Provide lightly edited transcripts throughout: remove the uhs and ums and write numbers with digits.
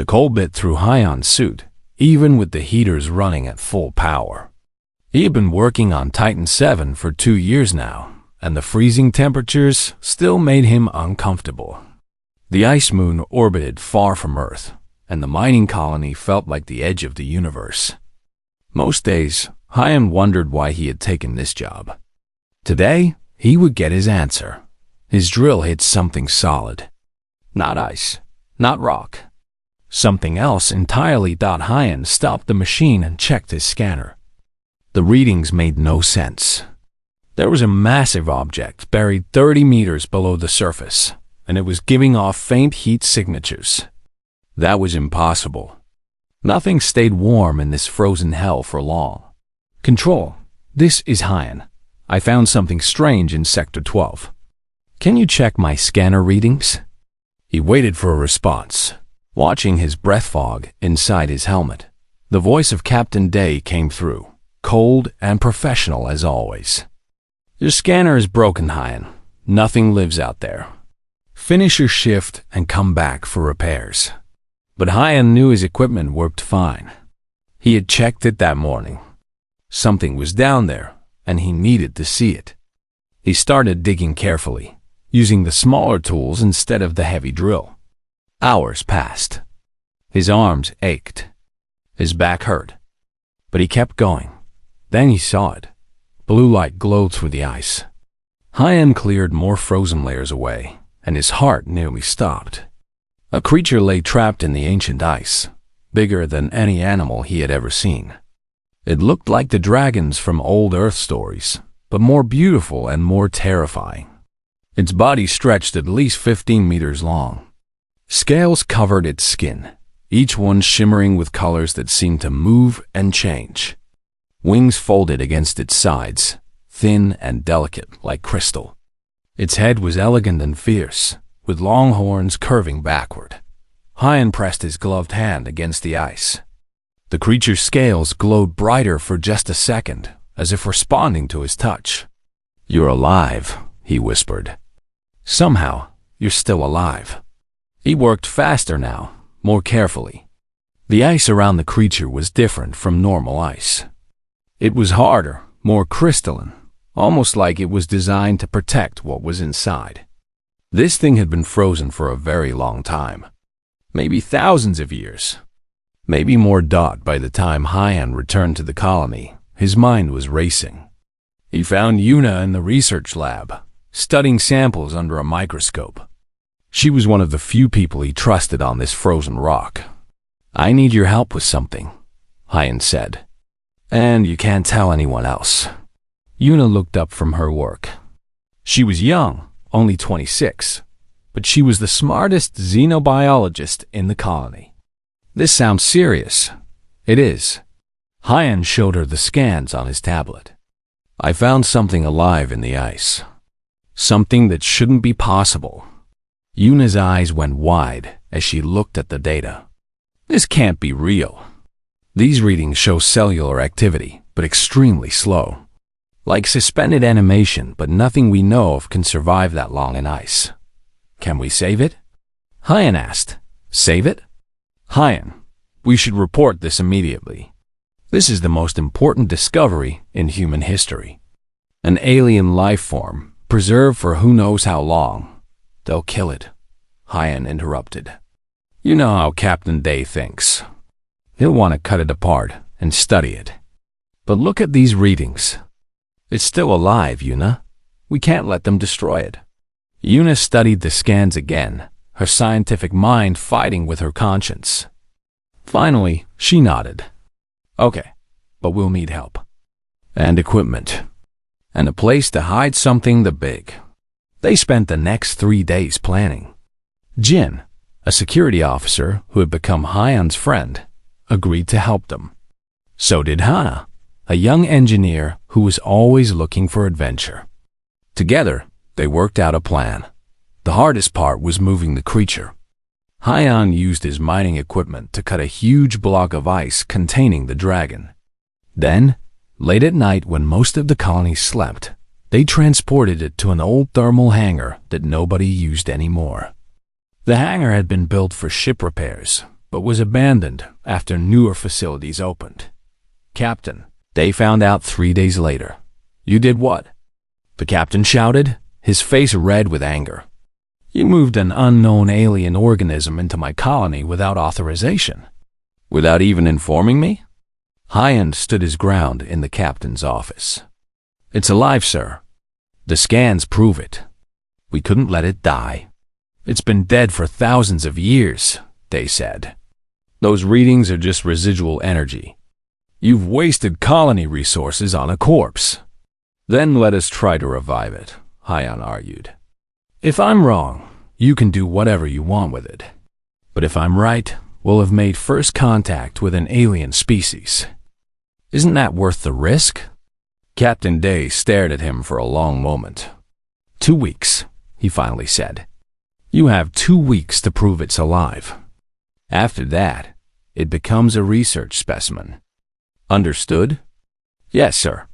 The cold bit through Hyan's suit, even with the heaters running at full power. He had been working on Titan 7 for 2 years now, and the freezing temperatures still made him uncomfortable. The ice moon orbited far from Earth, and the mining colony felt like the edge of the universe. Most days, Hyan wondered why he had taken this job. Today, he would get his answer. His drill hit something solid. Not ice, not rock. Something else entirely. Hyan stopped the machine and checked his scanner. The readings made no sense. There was a massive object buried 30 meters below the surface, and it was giving off faint heat signatures. That was impossible. Nothing stayed warm in this frozen hell for long. Control, this is Hyan. I found something strange in Sector 12. Can you check my scanner readings? He waited for a response, watching his breath fog inside his helmet. The voice of Captain Day came through, cold and professional as always. Your scanner is broken, Hyan. Nothing lives out there. Finish your shift and come back for repairs. But Hyan knew his equipment worked fine. He had checked it that morning. Something was down there, and he needed to see it. He started digging carefully, using the smaller tools instead of the heavy drill. Hours passed. His arms ached. His back hurt. But he kept going. Then he saw it. Blue light glowed through the ice. Hyan cleared more frozen layers away, and his heart nearly stopped. A creature lay trapped in the ancient ice, bigger than any animal he had ever seen. It looked like the dragons from old Earth stories, but more beautiful and more terrifying. Its body stretched at least 15 meters long. Scales covered its skin, each one shimmering with colors that seemed to move and change. Wings folded against its sides, thin and delicate like crystal. Its head was elegant and fierce, with long horns curving backward. Hyan pressed his gloved hand against the ice. The creature's scales glowed brighter for just a second, as if responding to his touch. You're alive, he whispered. Somehow, you're still alive. He worked faster now, more carefully. The ice around the creature was different from normal ice. It was harder, more crystalline, almost like it was designed to protect what was inside. This thing had been frozen for a very long time. Maybe thousands of years. Maybe more. By the time Hyan returned to the colony, his mind was racing. He found Yuna in the research lab, studying samples under a microscope. She was one of the few people he trusted on this frozen rock. I need your help with something, Hyan said. And you can't tell anyone else. Yuna looked up from her work. She was young, only 26, but she was the smartest xenobiologist in the colony. This sounds serious. It is. Hyan showed her the scans on his tablet. I found something alive in the ice. Something that shouldn't be possible. Yuna's eyes went wide as she looked at the data. This can't be real. These readings show cellular activity, but extremely slow. Like suspended animation, but nothing we know of can survive that long in ice. Can we save it? Hyan asked. Save it? Hyan, we should report this immediately. This is the most important discovery in human history. An alien life form, preserved for who knows how long. They'll kill it, Hyan interrupted. You know how Captain Day thinks. He'll want to cut it apart and study it. But look at these readings. It's still alive, Yuna. We can't let them destroy it. Yuna studied the scans again, her scientific mind fighting with her conscience. Finally, she nodded. Okay, but we'll need help. And equipment. And a place to hide something that big. They spent the next 3 days planning. Jin, a security officer who had become Hyan's friend, agreed to help them. So did Hana, a young engineer who was always looking for adventure. Together, they worked out a plan. The hardest part was moving the creature. Hyan used his mining equipment to cut a huge block of ice containing the dragon. Then, late at night when most of the colony slept, they transported it to an old thermal hangar that nobody used anymore. The hangar had been built for ship repairs, but was abandoned after newer facilities opened. Captain, they found out 3 days later. You did what? The captain shouted, his face red with anger. You moved an unknown alien organism into my colony without authorization. Without even informing me? Hyan stood his ground in the captain's office. It's alive, sir. The scans prove it. We couldn't let it die. It's been dead for thousands of years, they said. Those readings are just residual energy. You've wasted colony resources on a corpse. Then let us try to revive it, Hyan argued. If I'm wrong, you can do whatever you want with it. But if I'm right, we'll have made first contact with an alien species. Isn't that worth the risk? Captain Day stared at him for a long moment. 2 weeks, he finally said. You have 2 weeks to prove it's alive. After that, it becomes a research specimen. Understood? Yes, sir.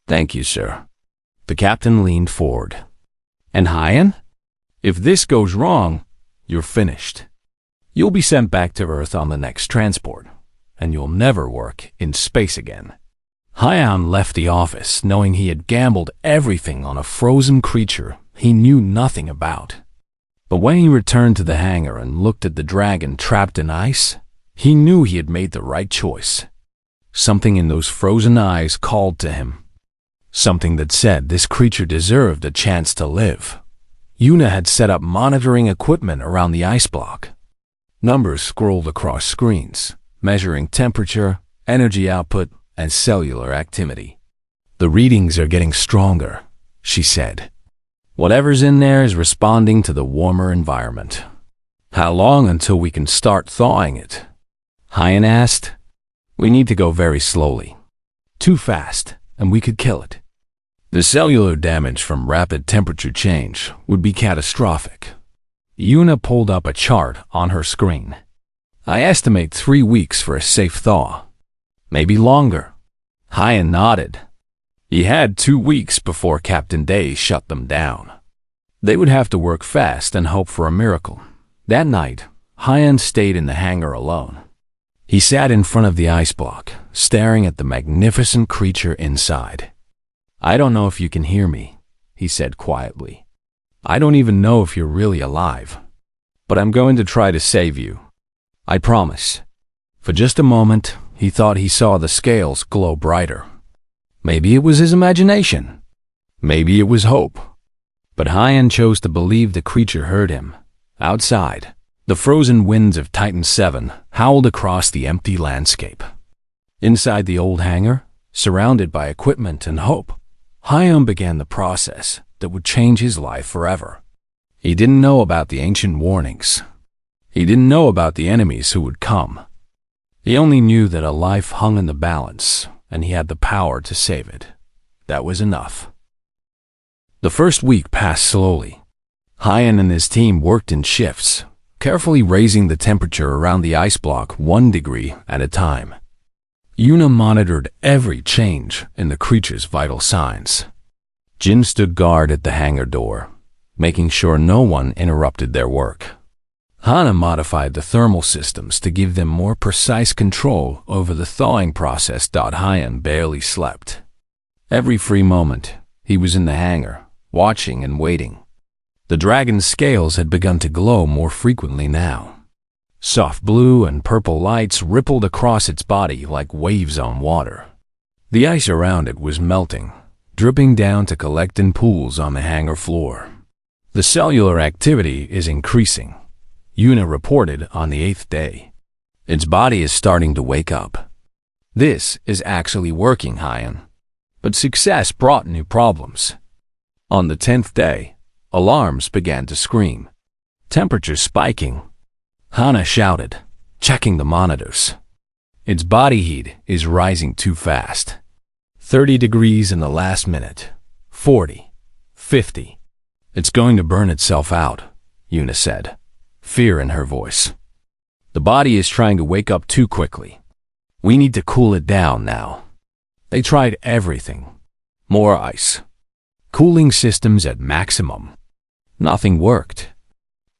Thank you, sir. The captain leaned forward. And Hyan? If this goes wrong, you're finished. You'll be sent back to Earth on the next transport, and you'll never work in space again. Hyan left the office knowing he had gambled everything on a frozen creature he knew nothing about. But when he returned to the hangar and looked at the dragon trapped in ice, he knew he had made the right choice. Something in those frozen eyes called to him. Something that said this creature deserved a chance to live. Yuna had set up monitoring equipment around the ice block. Numbers scrolled across screens, measuring temperature, energy output, and cellular activity. The readings are getting stronger, she said. Whatever's in there is responding to the warmer environment. How long until we can start thawing it? Hyan asked. We need to go very slowly. Too fast, and we could kill it. The cellular damage from rapid temperature change would be catastrophic. Yuna pulled up a chart on her screen. I estimate 3 weeks for a safe thaw. Maybe longer. Hyan nodded. He had 2 weeks before Captain Day shut them down. They would have to work fast and hope for a miracle. That night, Hyan stayed in the hangar alone. He sat in front of the ice block, staring at the magnificent creature inside. I don't know if you can hear me, he said quietly. I don't even know if you're really alive. But I'm going to try to save you. I promise. For just a moment, he thought he saw the scales glow brighter. Maybe it was his imagination. Maybe it was hope. But Hyan chose to believe the creature heard him. Outside, the frozen winds of Titan 7 howled across the empty landscape. Inside the old hangar, surrounded by equipment and hope, Hyan began the process that would change his life forever. He didn't know about the ancient warnings. He didn't know about the enemies who would come. He only knew that a life hung in the balance, and he had the power to save it. That was enough. The first week passed slowly. Hyan and his team worked in shifts, carefully raising the temperature around the ice block 1 degree at a time. Yuna monitored every change in the creature's vital signs. Jin stood guard at the hangar door, making sure no one interrupted their work. Hana modified the thermal systems to give them more precise control over the thawing process. Hyan barely slept. Every free moment, he was in the hangar, watching and waiting. The dragon's scales had begun to glow more frequently now. Soft blue and purple lights rippled across its body like waves on water. The ice around it was melting, dripping down to collect in pools on the hangar floor. The cellular activity is increasing, Yuna reported on the 8th day. Its body is starting to wake up. This is actually working, Hyan. But success brought new problems. On the 10th day, alarms began to scream. Temperature spiking. Hana shouted, checking the monitors. Its body heat is rising too fast. 30 degrees in the last minute. 40. 50. It's going to burn itself out, Yuna said, fear in her voice. The body is trying to wake up too quickly. We need to cool it down now. They tried everything. More ice. Cooling systems at maximum. Nothing worked.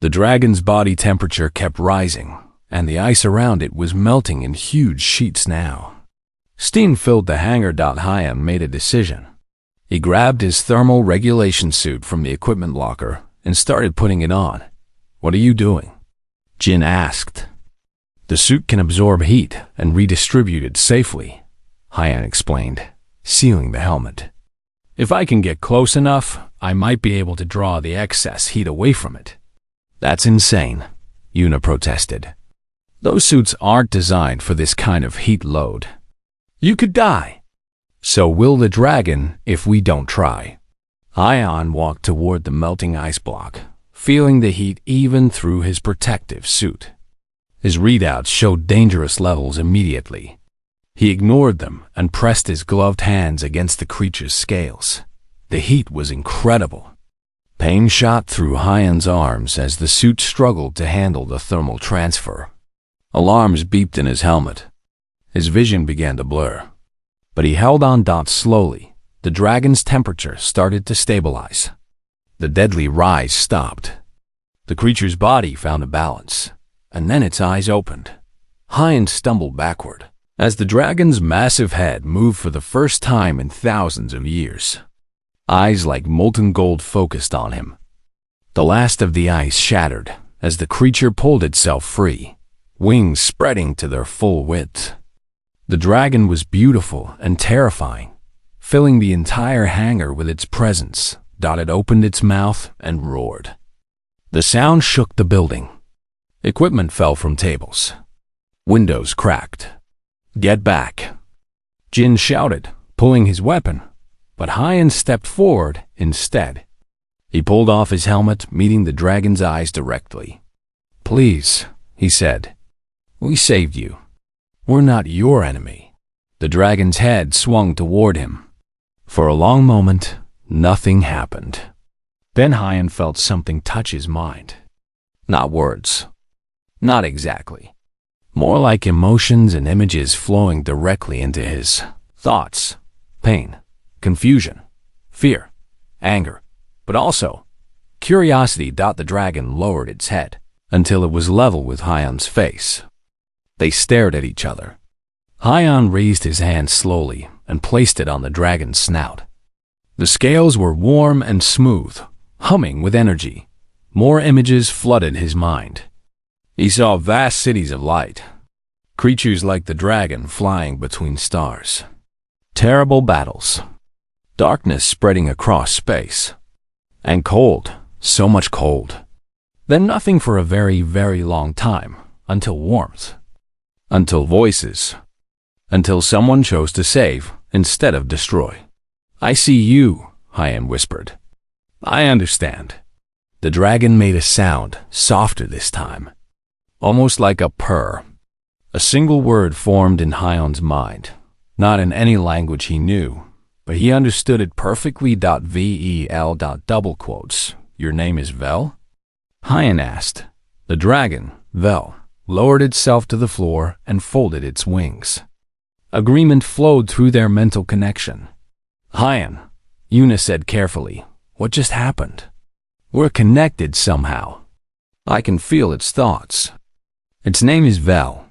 The dragon's body temperature kept rising, and the ice around it was melting in huge sheets now. Steam filled the hangar. Hyan made a decision. He grabbed his thermal regulation suit from the equipment locker and started putting it on. "What are you doing?" Jin asked. "The suit can absorb heat and redistribute it safely," Hyan explained, sealing the helmet. "If I can get close enough, I might be able to draw the excess heat away from it." "That's insane," Yuna protested. "Those suits aren't designed for this kind of heat load. You could die. So will the dragon if we don't try." Hyan walked toward the melting ice block, feeling the heat even through his protective suit. His readouts showed dangerous levels immediately. He ignored them and pressed his gloved hands against the creature's scales. The heat was incredible. Pain shot through Hyan's arms as the suit struggled to handle the thermal transfer. Alarms beeped in his helmet. His vision began to blur. But he held on. Slowly, the dragon's temperature started to stabilize. The deadly rise stopped. The creature's body found a balance, and then its eyes opened. Hyan stumbled backward as the dragon's massive head moved for the first time in thousands of years. Eyes like molten gold focused on him. The last of the ice shattered as the creature pulled itself free, wings spreading to their full width. The dragon was beautiful and terrifying, filling the entire hangar with its presence. It opened its mouth and roared. The sound shook the building. Equipment fell from tables. Windows cracked. "Get back," Jin shouted, pulling his weapon, but Hyan stepped forward instead. He pulled off his helmet, meeting the dragon's eyes directly. "Please," he said. "We saved you. We're not your enemy." The dragon's head swung toward him. For a long moment, nothing happened. Then Hyan felt something touch his mind. Not words. Not exactly. More like emotions and images flowing directly into his thoughts. Pain, confusion, fear, anger, but also curiosity. The dragon lowered its head until it was level with Hyan's face. They stared at each other. Hyan raised his hand slowly and placed it on the dragon's snout. The scales were warm and smooth, humming with energy. More images flooded his mind. He saw vast cities of light, creatures like the dragon flying between stars. Terrible battles, darkness spreading across space, and cold, so much cold. Then nothing for a very, very long time, until warmth. Until voices. Until someone chose to save instead of destroy. "I see you," Hyan whispered. "I understand." The dragon made a sound, softer this time. Almost like a purr. A single word formed in Hyan's mind. Not in any language he knew, but he understood it perfectly. Vel. Double quotes. "Your name is Vel?" Hyan asked. The dragon, Vel, lowered itself to the floor and folded its wings. Agreement flowed through their mental connection. "Hyan," Yuna said carefully, "what just happened? We're connected somehow. I can feel its thoughts." Its name is Vel.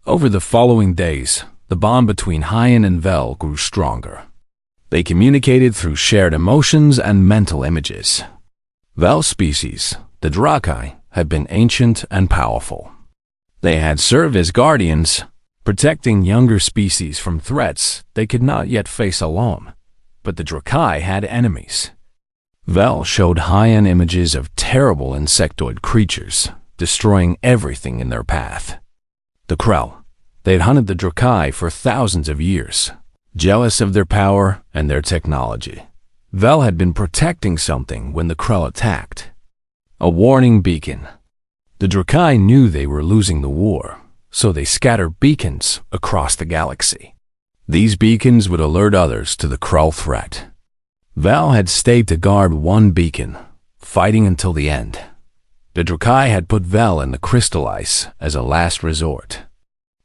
Over the following days, the bond between Hyan and Vel grew stronger. They communicated through shared emotions and mental images. Vel's species, the Drakai, had been ancient and powerful. They had served as guardians, protecting younger species from threats they could not yet face alone. But the Drakai had enemies. Vel showed Hyan images of terrible insectoid creatures, destroying everything in their path. The Krell. They'd hunted the Drakai for thousands of years, jealous of their power and their technology. Vel had been protecting something when the Krell attacked. A warning beacon. The Drakai knew they were losing the war, so they scattered beacons across the galaxy. These beacons would alert others to the Krell threat. Vel had stayed to guard one beacon, fighting until the end. The Drakai had put Vel in the crystal ice as a last resort,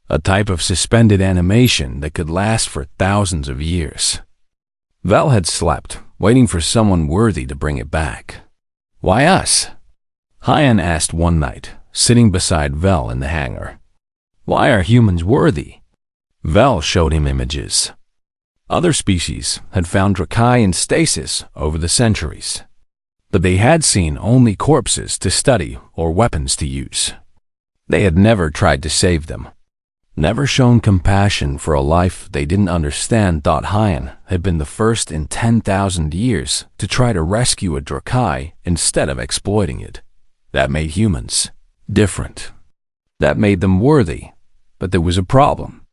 a type of suspended animation that could last for thousands of years. Vel had slept, waiting for someone worthy to bring it back. "Why us?" Hyan asked one night, sitting beside Vel in the hangar. Why are humans worthy? Vel showed him images. Other species had found Drakai in stasis over the centuries, but they had seen only corpses to study or weapons to use. They had never tried to save them, never shown compassion for a life they didn't understand. Hyan had been the first in 10,000 years to try to rescue a Drakai instead of exploiting it. That made humans different. That made them worthy, but there was a problem.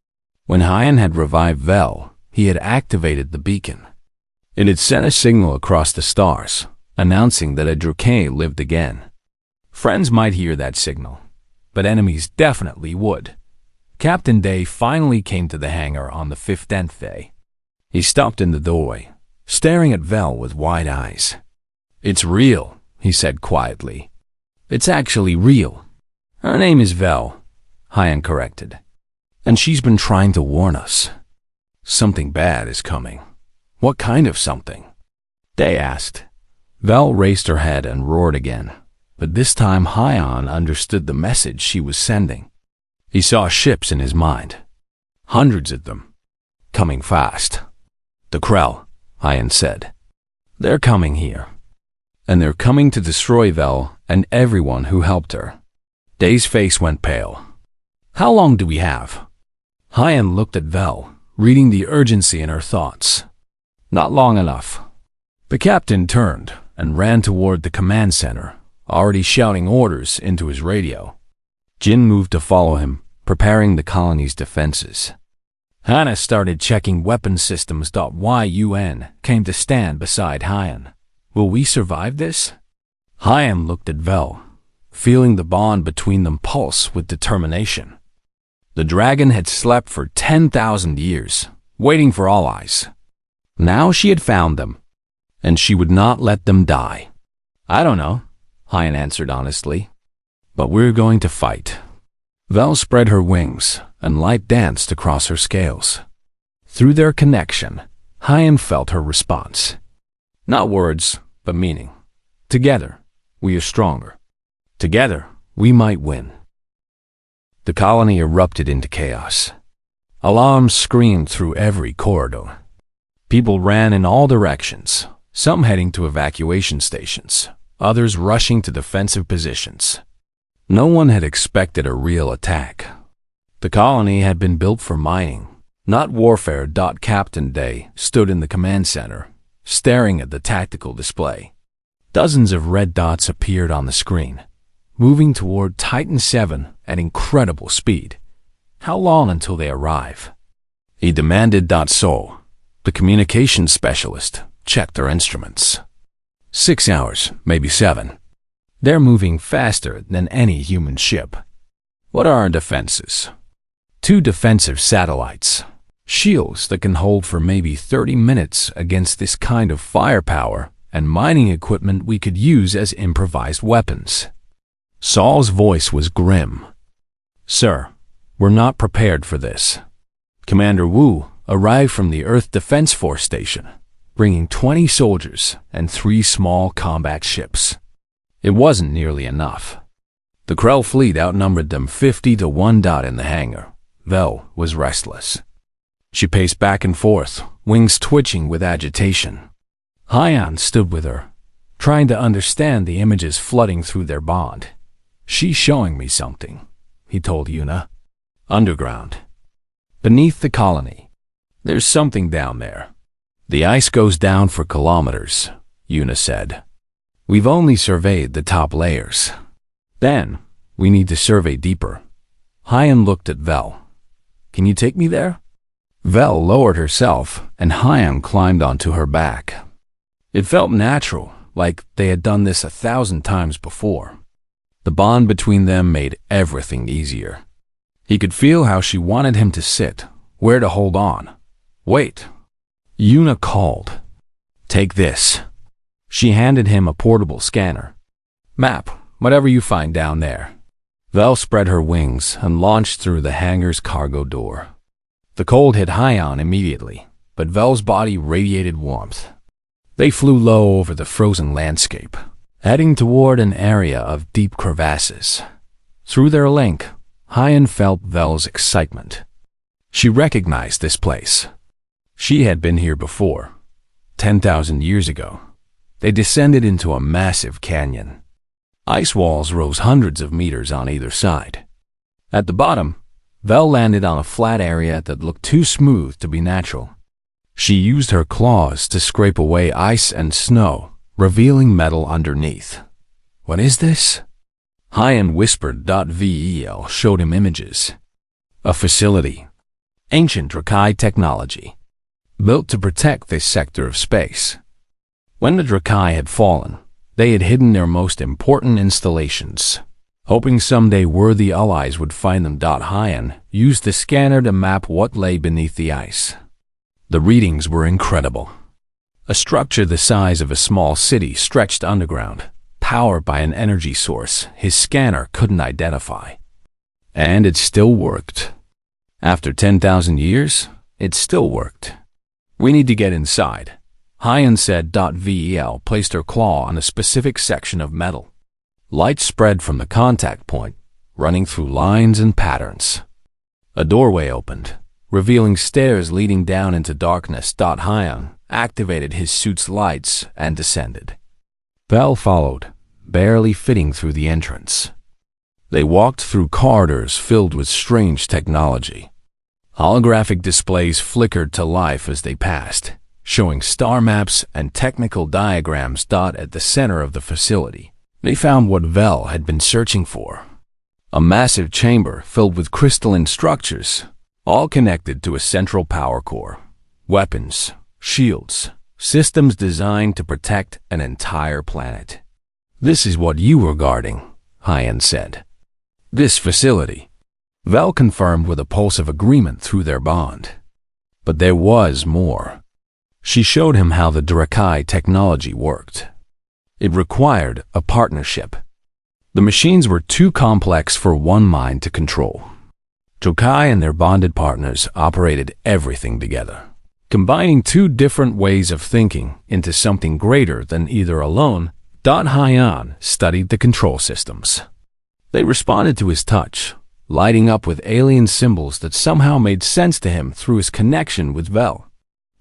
When Hyan had revived Vel, he had activated the beacon. It had sent a signal across the stars, announcing that a Drakai lived again. Friends might hear that signal, but enemies definitely would. Captain Day finally came to the hangar on the 15th day. He stopped in the doorway, staring at Vel with wide eyes. "It's real," he said quietly. "It's actually real. Her name is Vel," Hyan corrected. "And she's been trying to warn us. Something bad is coming." "What kind of something?" Day asked. Vel raised her head and roared again, but this time Hyan understood the message she was sending. He saw ships in his mind. Hundreds of them. Coming fast. "The Krell," Hyan said. "They're coming here. And they're coming to destroy Vel and everyone who helped her." Day's face went pale. "How long do we have?" Hyan looked at Vel, reading the urgency in her thoughts. "Not long enough." The captain turned and ran toward the command center, already shouting orders into his radio. Jin moved to follow him, preparing the colony's defenses. Hannah started checking weapon systems. Yun came to stand beside Hyan. "Will we survive this?" Hyan looked at Vel, feeling the bond between them pulse with determination. The dragon had slept for 10,000 years, waiting for allies. Now she had found them, and she would not let them die. "I don't know," Hyan answered honestly, "but we're going to fight." Vel spread her wings, and light danced across her scales. Through their connection, Hyan felt her response. Not words, but meaning. Together, we are stronger. Together, we might win. The colony erupted into chaos. Alarms screamed through every corridor. People ran in all directions, some heading to evacuation stations, others rushing to defensive positions. No one had expected a real attack. The colony had been built for mining, not warfare. Captain Day stood in the command center, staring at the tactical display. Dozens of red dots appeared on the screen, moving toward Titan 7 at incredible speed. "How long until they arrive?" he demanded. So, the communications specialist checked their instruments. 6 hours, maybe 7. They're moving faster than any human ship. What are our defenses? 2 defensive satellites, shields that can hold for maybe 30 minutes against this kind of firepower, and mining equipment we could use as improvised weapons. Saul's voice was grim. "Sir, we're not prepared for this." Commander Wu arrived from the Earth Defense Force Station, bringing 20 soldiers and 3 small combat ships. It wasn't nearly enough. The Krell fleet outnumbered them 50 to 1. In the hangar, Vel was restless. She paced back and forth, wings twitching with agitation. Hyan stood with her, trying to understand the images flooding through their bond. "She's showing me something," he told Yuna. "Underground. Beneath the colony. There's something down there." "The ice goes down for kilometers," Yuna said. "We've only surveyed the top layers. Then, we need to survey deeper." Hyan looked at Vel. "Can you take me there?" Vel lowered herself, and Hyan climbed onto her back. It felt natural, like they had done this 1,000 times before. The bond between them made everything easier. He could feel how she wanted him to sit, where to hold on. "Wait." Yuna called. "Take this." She handed him a portable scanner. "Map whatever you find down there." Vel spread her wings and launched through the hangar's cargo door. The cold hit Hyan immediately, but Vel's body radiated warmth. They flew low over the frozen landscape, heading toward an area of deep crevasses. Through their link, Hyan felt Vel's excitement. She recognized this place. She had been here before, 10,000 years ago. They descended into a massive canyon. Ice walls rose hundreds of meters on either side. At the bottom, Vel landed on a flat area that looked too smooth to be natural. She used her claws to scrape away ice and snow, revealing metal underneath. "What is this?" Hyan whispered. Vel showed him images. A facility. Ancient Drakai technology. Built to protect this sector of space. When the Drakai had fallen, they had hidden their most important installations, hoping someday worthy allies would find them. Hyan used the scanner to map what lay beneath the ice. The readings were incredible. A structure the size of a small city stretched underground, powered by an energy source his scanner couldn't identify. And it still worked. After 10,000 years, it still worked. "We need to get inside," Hyan said. Vel placed her claw on a specific section of metal. Light spread from the contact point, running through lines and patterns. A doorway opened, revealing stairs leading down into darkness. Hyan activated his suit's lights and descended. Vel followed, barely fitting through the entrance. They walked through corridors filled with strange technology. Holographic displays flickered to life as they passed, showing star maps and technical diagrams. At the center of the facility, they found what Vel had been searching for. A massive chamber filled with crystalline structures, all connected to a central power core. Weapons, shields, systems designed to protect an entire planet. "This is what you were guarding," Hyan said. "This facility." Vel confirmed with a pulse of agreement through their bond. But there was more. She showed him how the Drakai technology worked. It required a partnership. The machines were too complex for one mind to control. Drakai and their bonded partners operated everything together, combining two different ways of thinking into something greater than either alone. Hyan studied the control systems. They responded to his touch, lighting up with alien symbols that somehow made sense to him through his connection with Vel.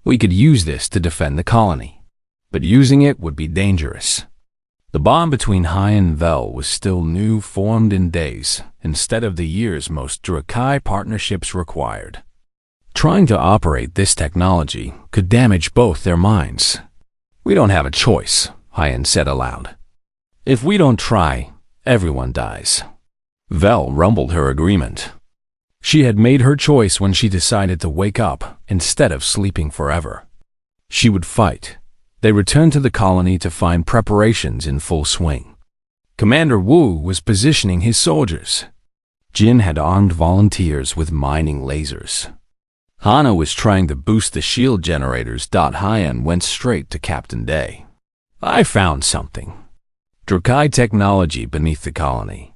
"We could use this to defend the colony, but using it would be dangerous." The bond between Hyan and Vel was still new, formed in days, instead of the years most Drakai partnerships required. Trying to operate this technology could damage both their minds. "We don't have a choice," Hyan said aloud. "If we don't try, everyone dies." Vel rumbled her agreement. She had made her choice when she decided to wake up instead of sleeping forever. She would fight. They returned to the colony to find preparations in full swing. Commander Wu was positioning his soldiers. Jin had armed volunteers with mining lasers. Hana was trying to boost the shield generators. Hyan went straight to Captain Day. "I found something. Drakai technology beneath the colony.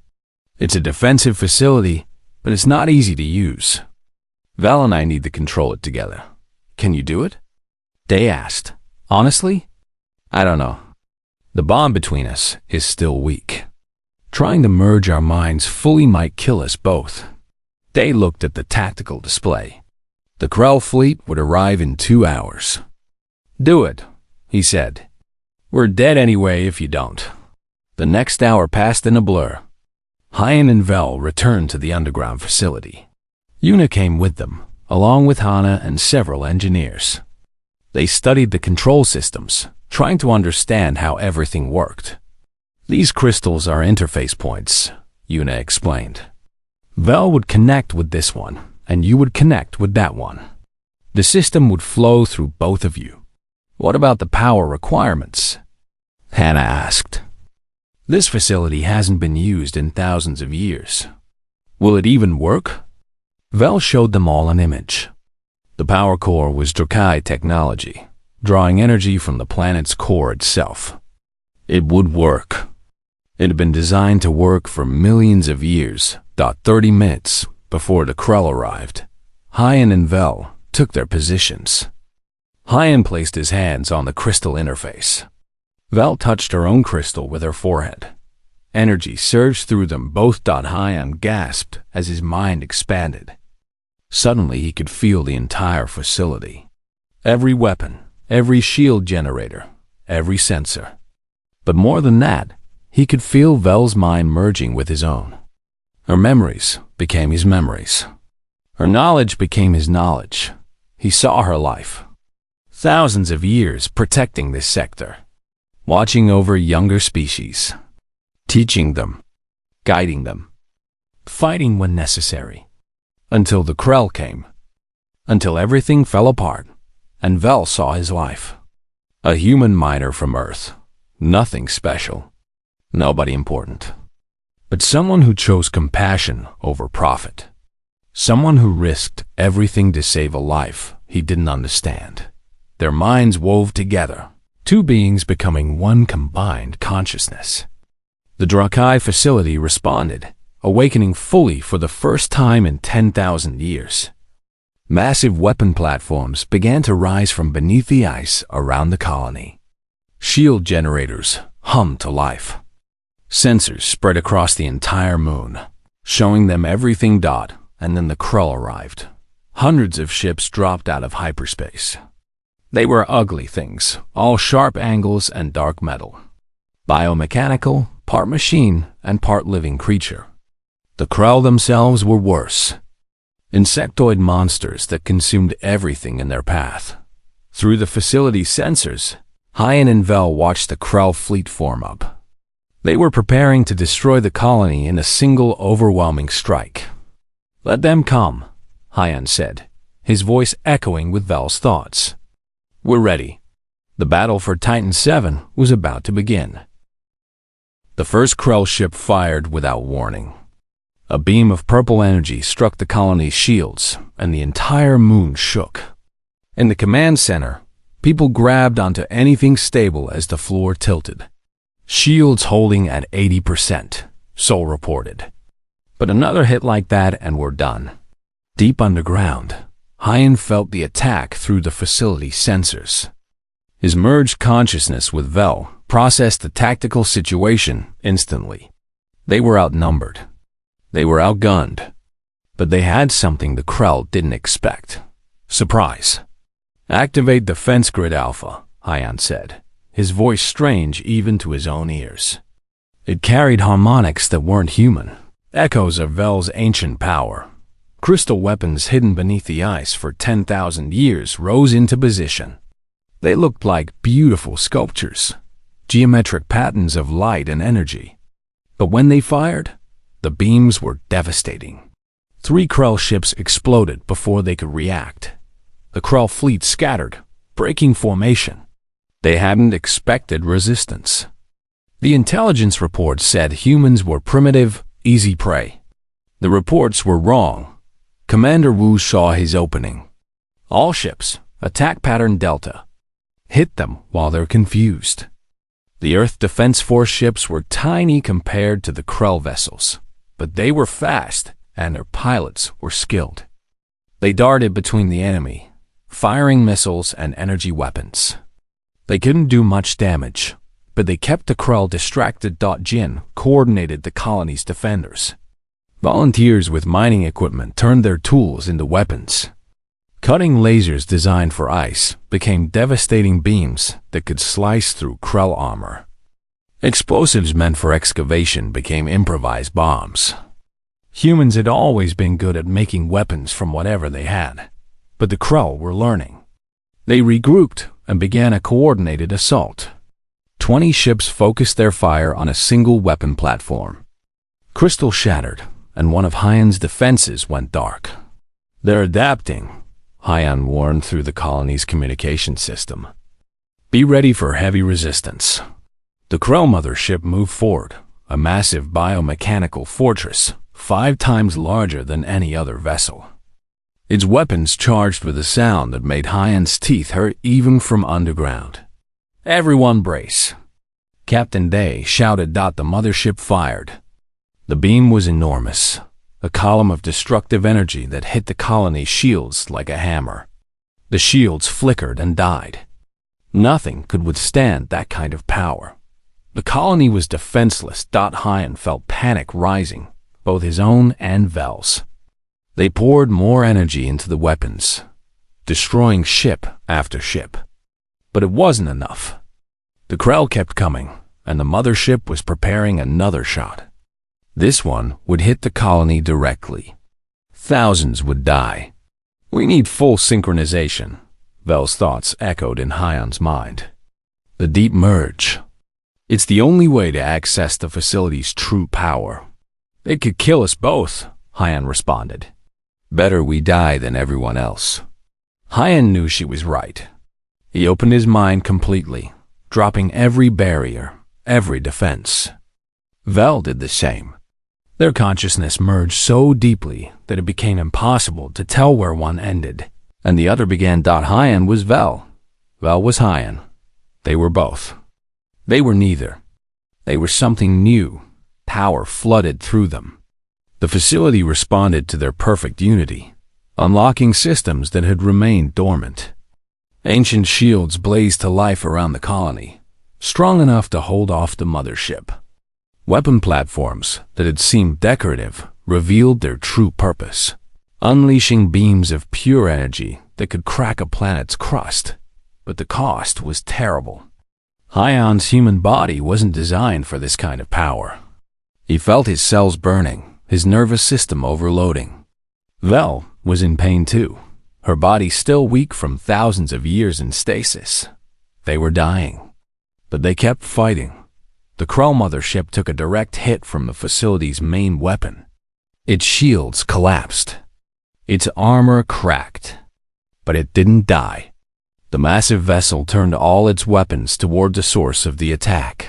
It's a defensive facility, but it's not easy to use. Val and I need to control it together. Can you do it?" Day asked. "Honestly, I don't know. The bond between us is still weak. Trying to merge our minds fully might kill us both." Day looked at the tactical display. "The Krell fleet would arrive in 2 hours. "Do it," he said. "We're dead anyway if you don't." The next hour passed in a blur. Hyan and Vel returned to the underground facility. Yuna came with them, along with Hana and several engineers. They studied the control systems, trying to understand how everything worked. "These crystals are interface points," Yuna explained. "Vel would connect with this one, and you would connect with that one. The system would flow through both of you." "What about the power requirements?" Hana asked. "This facility hasn't been used in thousands of years. Will it even work?" Vel showed them all an image. The power core was Drakai technology, drawing energy from the planet's core itself. It would work. It had been designed to work for millions of years. 30 minutes before the Krell arrived, Hyan and Vel took their positions. Hyan placed his hands on the crystal interface. Vel touched her own crystal with her forehead. Energy surged through them both. Hyan gasped as his mind expanded. Suddenly he could feel the entire facility. Every weapon, every shield generator, every sensor. But more than that, he could feel Vel's mind merging with his own. Her memories became his memories. Her knowledge became his knowledge. He saw her life. Thousands of years protecting this sector, watching over younger species, teaching them, guiding them, fighting when necessary, until the Krell came, until everything fell apart, and Vel saw his life. A human miner from Earth, nothing special, nobody important, but someone who chose compassion over profit, someone who risked everything to save a life he didn't understand. Their minds wove together, two beings becoming one combined consciousness. The Drakai facility responded, awakening fully for the first time in 10,000 years. Massive weapon platforms began to rise from beneath the ice around the colony. Shield generators hummed to life. Sensors spread across the entire moon, showing them everything. And then the Krell arrived. Hundreds of ships dropped out of hyperspace. They were ugly things, all sharp angles and dark metal. Biomechanical, part machine, and part living creature. The Krell themselves were worse. Insectoid monsters that consumed everything in their path. Through the facility's sensors, Hyan and Vel watched the Krell fleet form up. They were preparing to destroy the colony in a single overwhelming strike. "Let them come," Hyan said, his voice echoing with Vel's thoughts. "We're ready." The battle for Titan 7 was about to begin. The first Krell ship fired without warning. A beam of purple energy struck the colony's shields, and the entire moon shook. In the command center, people grabbed onto anything stable as the floor tilted. "Shields holding at 80%, Sol reported. But another hit like that and we're done. Deep underground, Hyan felt the attack through the facility's sensors. His merged consciousness with Vel processed the tactical situation instantly. They were outnumbered. They were outgunned. But they had something the Krell didn't expect. Surprise. "Activate Defense Grid Alpha," Hyan said, his voice strange even to his own ears. It carried harmonics that weren't human, echoes of Vel's ancient power. Crystal weapons hidden beneath the ice for 10,000 years rose into position. They looked like beautiful sculptures, geometric patterns of light and energy. But when they fired, the beams were devastating. 3 Krell ships exploded before they could react. The Krell fleet scattered, breaking formation. They hadn't expected resistance. The intelligence report said humans were primitive, easy prey. The reports were wrong. Commander Wu saw his opening. All ships, attack pattern Delta. Hit them while they're confused. The Earth Defense Force ships were tiny compared to the Krell vessels, but they were fast and their pilots were skilled. They darted between the enemy, firing missiles and energy weapons. They couldn't do much damage, but they kept the Krell distracted. Jin coordinated the colony's defenders. Volunteers with mining equipment turned their tools into weapons. Cutting lasers designed for ice became devastating beams that could slice through Krell armor. Explosives meant for excavation became improvised bombs. Humans had always been good at making weapons from whatever they had, but the Krell were learning. They regrouped and began a coordinated assault. 20 ships focused their fire on a single weapon platform. Crystal shattered, and one of Hyan's defenses went dark. "They're adapting," Hyan warned through the colony's communication system. "Be ready for heavy resistance." The Krell mothership moved forward, a massive biomechanical fortress, 5 times larger than any other vessel. Its weapons charged with a sound that made Hyan's teeth hurt even from underground. "Everyone brace." Captain Day shouted. The mothership fired. The beam was enormous, a column of destructive energy that hit the colony's shields like a hammer. The shields flickered and died. Nothing could withstand that kind of power. The colony was defenseless. Hyan felt panic rising, both his own and Vel's. They poured more energy into the weapons, destroying ship after ship. But it wasn't enough. The Krell kept coming, and the mothership was preparing another shot. This one would hit the colony directly. Thousands would die. We need full synchronization, Vel's thoughts echoed in Hyan's mind. The deep merge. It's the only way to access the facility's true power. They could kill us both, Hyan responded. Better we die than everyone else. Hyan knew she was right. He opened his mind completely, dropping every barrier, every defense. Vel did the same. Their consciousness merged so deeply that it became impossible to tell where one ended, and the other began. Hyan was Vel. Vel was Hyan. They were both. They were neither. They were something new. Power flooded through them. The facility responded to their perfect unity, unlocking systems that had remained dormant. Ancient shields blazed to life around the colony, strong enough to hold off the mothership. Weapon platforms that had seemed decorative revealed their true purpose, unleashing beams of pure energy that could crack a planet's crust. But the cost was terrible. Hyan's human body wasn't designed for this kind of power. He felt his cells burning, his nervous system overloading. Vel was in pain too, her body still weak from thousands of years in stasis. They were dying, but they kept fighting. The Krell mothership took a direct hit from the facility's main weapon. Its shields collapsed. Its armor cracked. But it didn't die. The massive vessel turned all its weapons toward the source of the attack,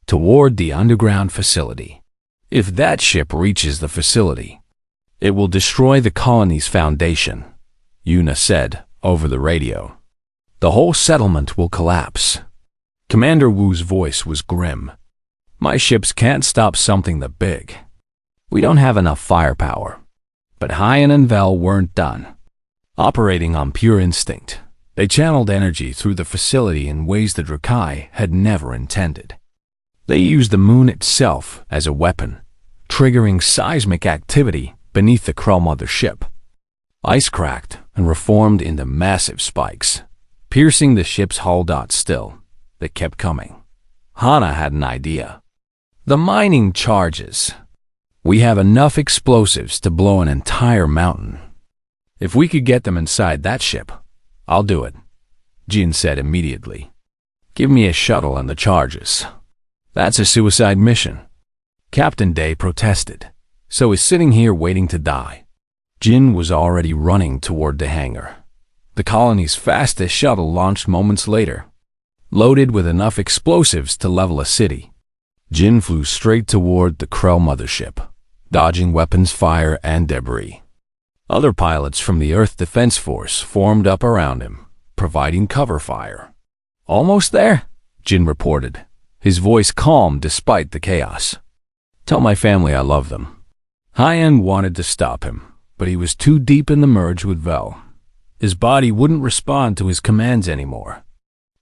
toward the underground facility. If that ship reaches the facility, it will destroy the colony's foundation, Yuna said over the radio. The whole settlement will collapse. Commander Wu's voice was grim. My ships can't stop something that big. We don't have enough firepower. But Hyan and Vel weren't done. Operating on pure instinct, they channeled energy through the facility in ways the Drakai had never intended. They used the moon itself as a weapon, triggering seismic activity beneath the Krell mothership. Ice cracked and reformed into massive spikes, piercing the ship's hull. Still, they kept coming. Hana had an idea. The mining charges. We have enough explosives to blow an entire mountain. If we could get them inside that ship, I'll do it, Jin said immediately. Give me a shuttle and the charges. That's a suicide mission. Captain Day protested, so he's sitting here waiting to die. Jin was already running toward the hangar. The colony's fastest shuttle launched moments later, loaded with enough explosives to level a city. Jin flew straight toward the Krell mothership, dodging weapons fire and debris. Other pilots from the Earth Defense Force formed up around him, providing cover fire. Almost there, Jin reported, his voice calm despite the chaos. Tell my family I love them. Hyan wanted to stop him, but he was too deep in the merge with Vel. His body wouldn't respond to his commands anymore.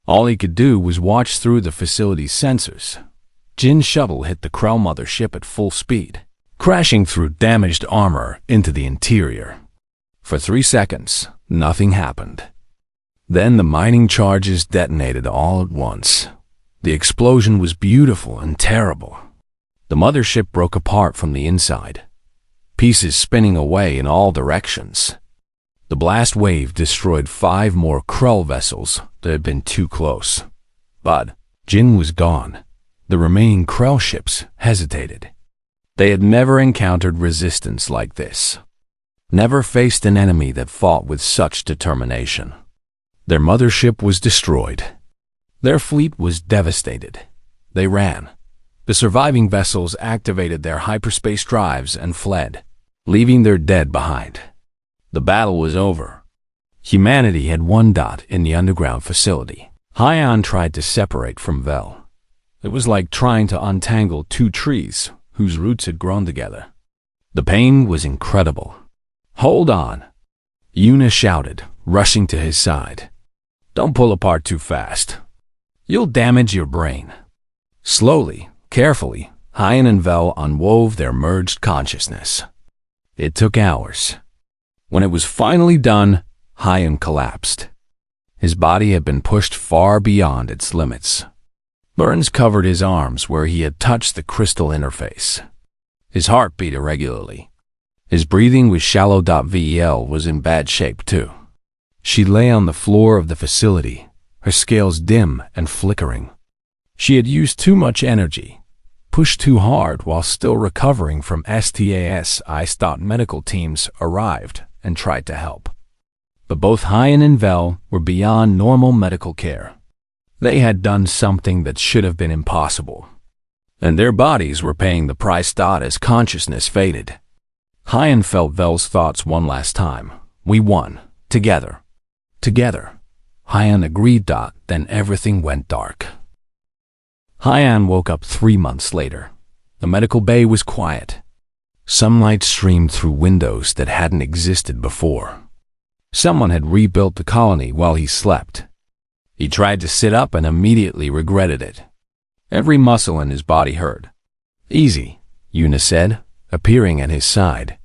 All he could do was watch through the facility's sensors. Jin's shuttle hit the Krell mothership at full speed, crashing through damaged armor into the interior. For 3 seconds, nothing happened. Then the mining charges detonated all at once. The explosion was beautiful and terrible. The mothership broke apart from the inside, pieces spinning away in all directions. The blast wave destroyed 5 more Krell vessels that had been too close. But Jin was gone. The remaining Krell ships hesitated. They had never encountered resistance like this, never faced an enemy that fought with such determination. Their mothership was destroyed. Their fleet was devastated. They ran. The surviving vessels activated their hyperspace drives and fled, leaving their dead behind. The battle was over. Humanity had won. In the underground facility, Hyan tried to separate from Vel. It was like trying to untangle 2 trees whose roots had grown together. The pain was incredible. Hold on, Yuna shouted, rushing to his side. Don't pull apart too fast. You'll damage your brain. Slowly, carefully, Hyan and Vel unwove their merged consciousness. It took hours. When it was finally done, Hyan collapsed. His body had been pushed far beyond its limits. Burns covered his arms where he had touched the crystal interface. His heart beat irregularly. His breathing with shallow. Vel was in bad shape too. She lay on the floor of the facility, her scales dim and flickering. She had used too much energy, pushed too hard while still recovering from STAS. Medical teams arrived and tried to help. But both Hyan and Vel were beyond normal medical care. They had done something that should have been impossible, and their bodies were paying the price. As consciousness faded, Hyan felt Vel's thoughts one last time. We won. Together. Together. Hyan agreed. Then everything went dark. Hyan woke up 3 months later. The medical bay was quiet. Sunlight streamed through windows that hadn't existed before. Someone had rebuilt the colony while he slept. He tried to sit up and immediately regretted it. Every muscle in his body hurt. Easy, Una said, appearing at his side.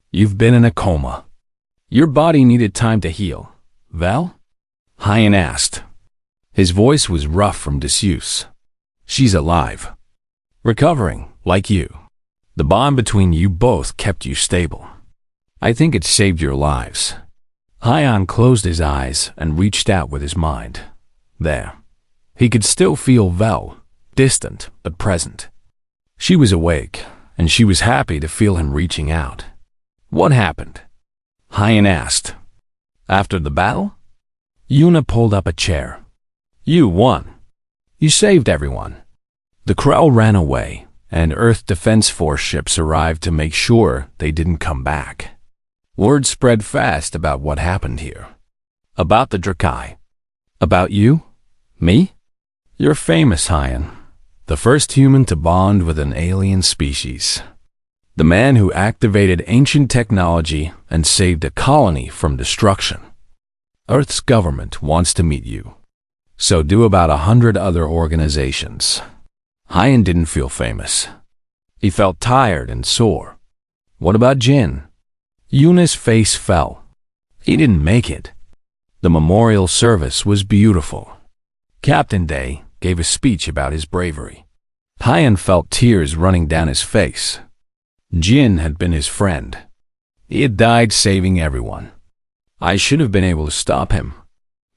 You've been in a coma. Your body needed time to heal. Vel? Hyan asked. His voice was rough from disuse. She's alive. Recovering, like you. The bond between you both kept you stable. I think it saved your lives. Hyan closed his eyes and reached out with his mind. There. He could still feel Vel, distant but present. She was awake, and she was happy to feel him reaching out. What happened? Hyan asked. After the battle? Una pulled up a chair. You won. You saved everyone. The Krell ran away, and Earth Defense Force ships arrived to make sure they didn't come back. Word spread fast about what happened here. About the Drakai. About you? Me? You're famous, Hyan. The first human to bond with an alien species. The man who activated ancient technology and saved a colony from destruction. Earth's government wants to meet you. So do about 100 other organizations. Hyan didn't feel famous. He felt tired and sore. What about Jin? Una's face fell. He didn't make it. The memorial service was beautiful. Captain Day gave a speech about his bravery. Hyan felt tears running down his face. Jin had been his friend. He had died saving everyone. I should have been able to stop him.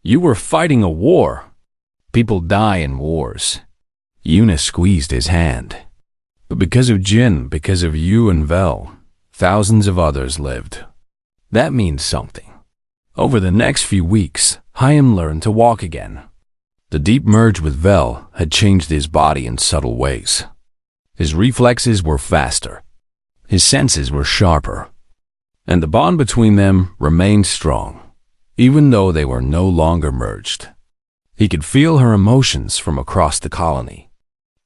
You were fighting a war. People die in wars. Una squeezed his hand. But because of Jin, because of you and Vel, thousands of others lived. That means something. Over the next few weeks, Hyan learned to walk again. The deep merge with Vel had changed his body in subtle ways. His reflexes were faster. His senses were sharper. And the bond between them remained strong, even though they were no longer merged. He could feel her emotions from across the colony.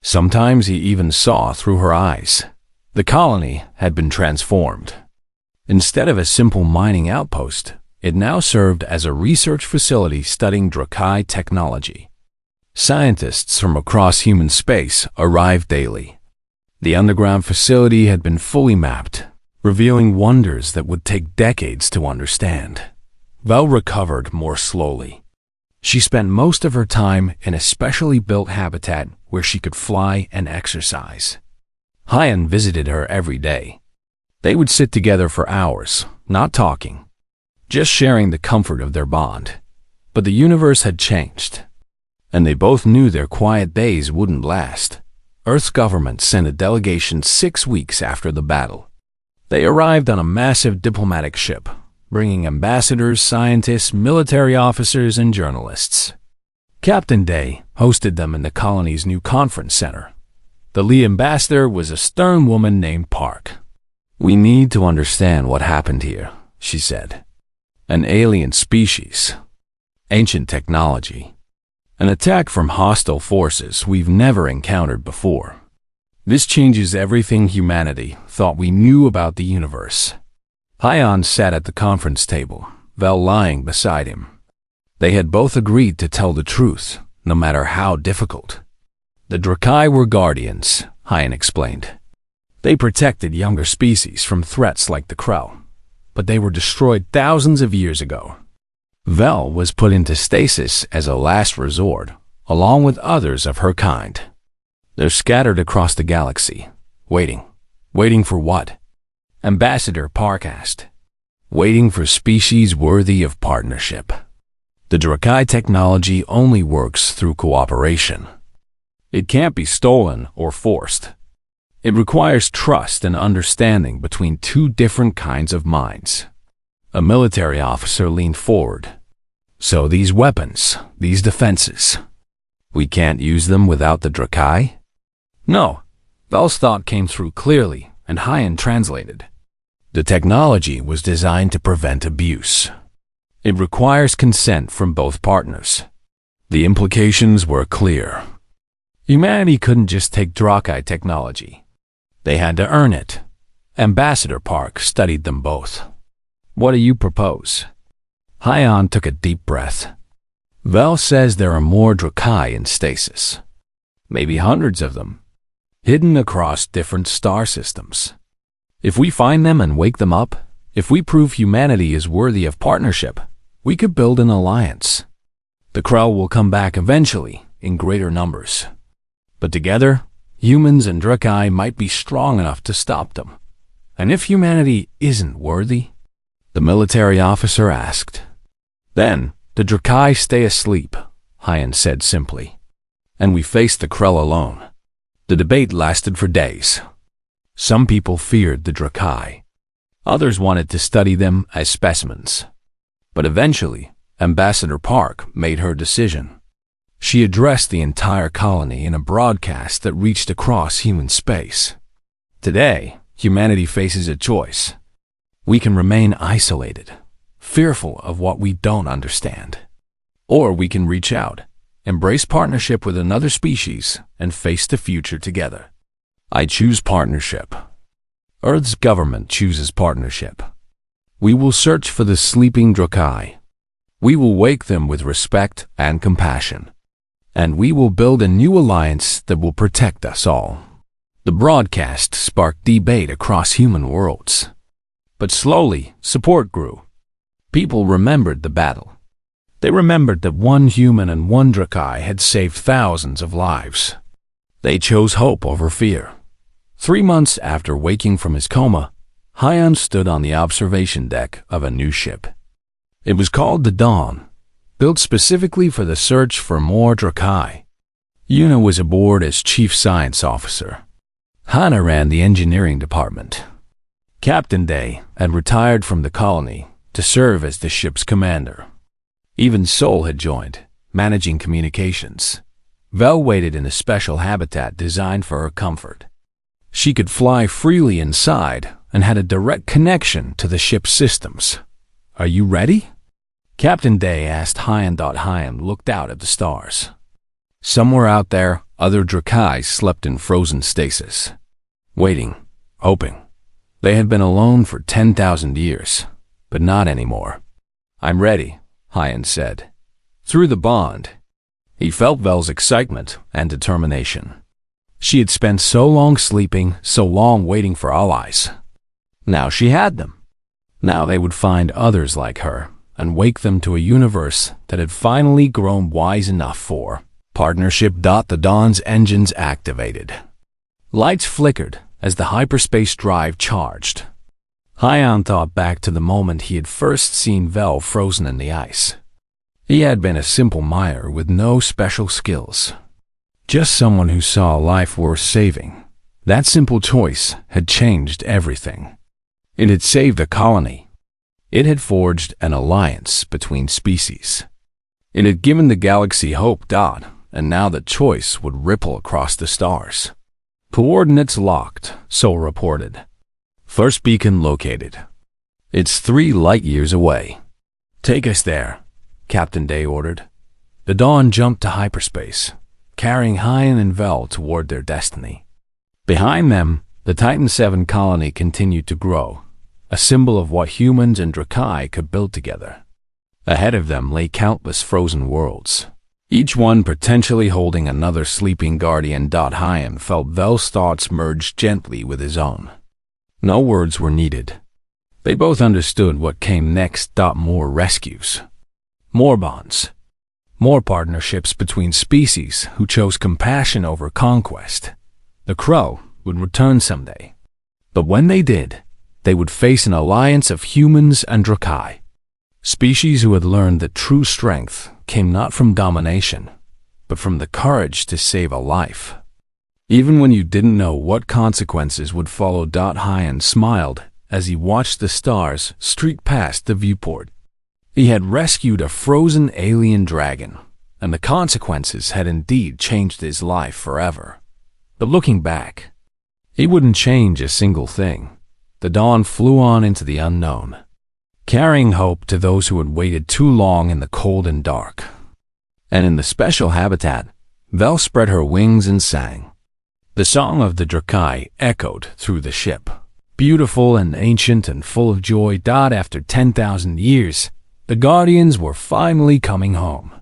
Sometimes he even saw through her eyes. The colony had been transformed. Instead of a simple mining outpost, it now served as a research facility studying Drakai technology. Scientists from across human space arrived daily. The underground facility had been fully mapped, revealing wonders that would take decades to understand. Vel recovered more slowly. She spent most of her time in a specially built habitat where she could fly and exercise. Hyan visited her every day. They would sit together for hours, not talking, just sharing the comfort of their bond. But the universe had changed, and they both knew their quiet days wouldn't last. Earth's government sent a delegation 6 weeks after the battle. They arrived on a massive diplomatic ship, bringing ambassadors, scientists, military officers, and journalists. Captain Day hosted them in the colony's new conference center. The lead ambassador was a stern woman named Park. We need to understand what happened here, she said. An alien species, ancient technology, an attack from hostile forces we've never encountered before. This changes everything humanity thought we knew about the universe. Hyan sat at the conference table, Vel lying beside him. They had both agreed to tell the truth, no matter how difficult. The Drakai were guardians, Hyan explained. They protected younger species from threats like the Krell, but they were destroyed thousands of years ago. Vel was put into stasis as a last resort, along with others of her kind. They're scattered across the galaxy, waiting. Waiting for what? Ambassador Park asked. Waiting for species worthy of partnership. The Drakai technology only works through cooperation. It can't be stolen or forced. It requires trust and understanding between two different kinds of minds. A military officer leaned forward. So these weapons, these defenses, we can't use them without the Drakai? No. Vel's thought came through clearly, and Hyan translated. The technology was designed to prevent abuse. It requires consent from both partners. The implications were clear. Humanity couldn't just take Drakai technology. They had to earn it. Ambassador Park studied them both. What do you propose? Hyan took a deep breath. Vel says there are more Drakai in stasis. Maybe hundreds of them, hidden across different star systems. If we find them and wake them up, if we prove humanity is worthy of partnership, we could build an alliance. The Krell will come back eventually, in greater numbers. But together, humans and Drakai might be strong enough to stop them. And if humanity isn't worthy? The military officer asked. Then, the Drakai stay asleep, Hyan said simply. And we face the Krell alone. The debate lasted for days. Some people feared the Drakai. Others wanted to study them as specimens. But eventually, Ambassador Park made her decision. She addressed the entire colony in a broadcast that reached across human space. Today, humanity faces a choice. We can remain isolated, fearful of what we don't understand. Or we can reach out, embrace partnership with another species, and face the future together. I choose partnership. Earth's government chooses partnership. We will search for the sleeping Drakai. We will wake them with respect and compassion. And we will build a new alliance that will protect us all. The broadcast sparked debate across human worlds. But slowly, support grew. People remembered the battle. They remembered that one human and one Drakai had saved thousands of lives. They chose hope over fear. 3 months after waking from his coma, Hyan stood on the observation deck of a new ship. It was called the Dawn, built specifically for the search for more Drakai. Yuna was aboard as chief science officer. Hana ran the engineering department. Captain Day had retired from the colony to serve as the ship's commander. Even Sol had joined, managing communications. Vel waited in a special habitat designed for her comfort. She could fly freely inside and had a direct connection to the ship's systems. Are you ready? Captain Day asked. Hyan looked out at the stars. Somewhere out there, other Drakai slept in frozen stasis. Waiting, hoping. They had been alone for 10,000 years, but not anymore. I'm ready, Hyan said. Through the bond, he felt Vel's excitement and determination. She had spent so long sleeping, so long waiting for allies. Now she had them. Now they would find others like her and wake them to a universe that had finally grown wise enough for partnership. The Dawn's engines activated. Lights flickered as the hyperspace drive charged. Hyan thought back to the moment he had first seen Vel frozen in the ice. He had been a simple miner with no special skills. Just someone who saw a life worth saving. That simple choice had changed everything. It had saved a colony. It had forged an alliance between species. It had given the galaxy hope. And now the choice would ripple across the stars. Coordinates locked, Sol reported. First beacon located. It's 3 light-years away. Take us there, Captain Day ordered. The Dawn jumped to hyperspace, carrying Hyan and Vel toward their destiny. Behind them, the Titan VII colony continued to grow, a symbol of what humans and Drakai could build together. Ahead of them lay countless frozen worlds, each one potentially holding another sleeping guardian. Hyan felt Vel's thoughts merge gently with his own. No words were needed. They both understood what came next. More rescues, more bonds, more partnerships between species who chose compassion over conquest. The crow would return someday. But when they did, they would face an alliance of humans and Drakai, species who had learned that true strength came not from domination, but from the courage to save a life. Even when you didn't know what consequences would follow. Hyan smiled as he watched the stars streak past the viewport. He had rescued a frozen alien dragon, and the consequences had indeed changed his life forever. But looking back, he wouldn't change a single thing. The dawn flew on into the unknown, carrying hope to those who had waited too long in the cold and dark. And in the special habitat, Vel spread her wings and sang. The song of the Drakai echoed through the ship, beautiful and ancient and full of joy. After 10,000 years, the Guardians were finally coming home.